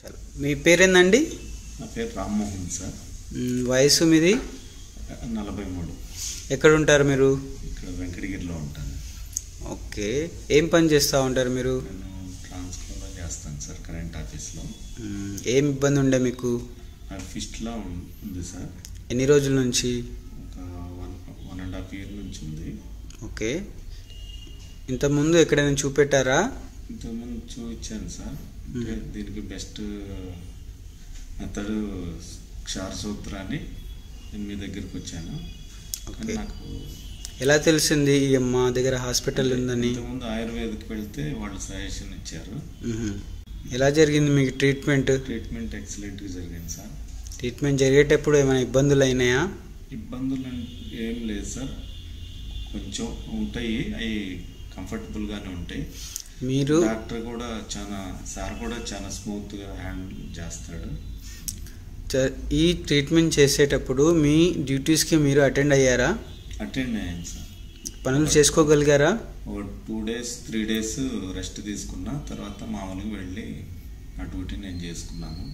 చలో మీ పేరేందండి? నా పేరు రామ్మోహన్ సార్. వయసు మీది? 43. ఎక్కడ ఉంటారు మీరు? ఇక్కడ వెంకటగిరిలో ఉంటాను. ఓకే, ఏం పని చేస్తూ ఉంటారు మీరు? నేను ట్రాన్స్ఫర్లో చేస్తాను సార్, కరెంట్ ఆఫీస్లో. ఏం ఇబ్బంది ఉండే మీకు? నాకు ఫిస్ట్లా ఉంది సార్. ఎన్ని రోజుల నుంచి? ఒక 1.5 year నుంచి ఉంది. ఓకే, ఇంతకుముందు ఎక్కడైనా చూపెట్టారా? ఇంతకుముందు చూపించాను సార్. అంటే దీనికి బెస్ట్ మెథడ్ క్షారసూత్ర అని నేను మీ దగ్గరికి వచ్చాను. ఓకే, నాకు ఎలా తెలిసింది ఈ మా దగ్గర హాస్పిటల్ ఉందని? ఇంతకుముందు ఆయుర్వేదిక్ వెళ్తే వాళ్ళు సజెషన్ ఇచ్చారు. ఎలా జరిగింది మీకు ట్రీట్మెంట్? ట్రీట్మెంట్ ఎక్సలెంట్గా జరిగింది సార్. ట్రీట్మెంట్ జరిగేటప్పుడు ఏమైనా ఇబ్బందులు అయినాయా? ఇబ్బందులు ఏం లేదు సార్, కొంచెం ఉంటాయి, అవి కంఫర్టబుల్గానే ఉంటాయి. మీరు డాక్టర్ కూడా సార్ కూడా చాలా స్మూత్గా హ్యాండిల్ చేస్తాడు. ఈ ట్రీట్మెంట్ చేసేటప్పుడు మీ డ్యూటీస్కి మీరు అటెండ్ అయ్యారా? అటెండ్ అయ్యాను సార్. పనులు చేసుకోగలిగారా? ఒక 2 days 3 days రెస్ట్ తీసుకున్నా, తర్వాత మామూలుగా వెళ్ళి నా డ్యూటీ నేను చేసుకున్నాను.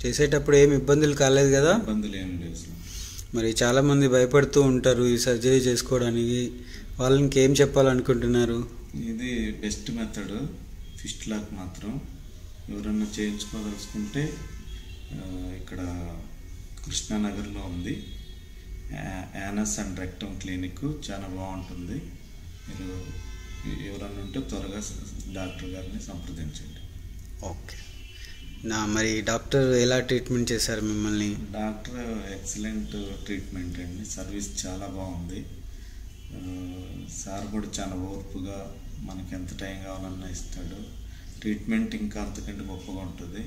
చేసేటప్పుడు ఏమి ఇబ్బందులు కాలేదు కదా? ఇబ్బందులు ఏం లేవు సార్. మరి చాలామంది భయపడుతూ ఉంటారు ఈ సర్జరీ చేసుకోవడానికి, వాళ్ళకి ఏం చెప్పాలనుకుంటున్నారు? ఇది బెస్ట్ మెథడ్. ఫిస్టులాకి మాత్రం ఎవరన్నా చేయించుకోదలుచుకుంటే ఇక్కడ కృష్ణానగర్లో ఉంది యానస్ అండ్ రెక్టమ్ క్లినిక్, చాలా బాగుంటుంది. మీరు ఎవరన్నా ఉంటే త్వరగా డాక్టర్ గారిని సంప్రదించండి. ఓకే, మరి డాక్టర్ ఎలా ట్రీట్మెంట్ చేశారు మిమ్మల్ని? డాక్టర్ ఎక్సలెంట్ ట్రీట్మెంట్ అండి, సర్వీస్ చాలా బాగుంది. సార్ కూడా చాలా ఓర్పుగా మనకి ఎంత టైం కావాలన్నా ఇస్తాడు. ట్రీట్మెంట్ ఇంకా అంతకంటే గొప్పగా ఉంటుంది.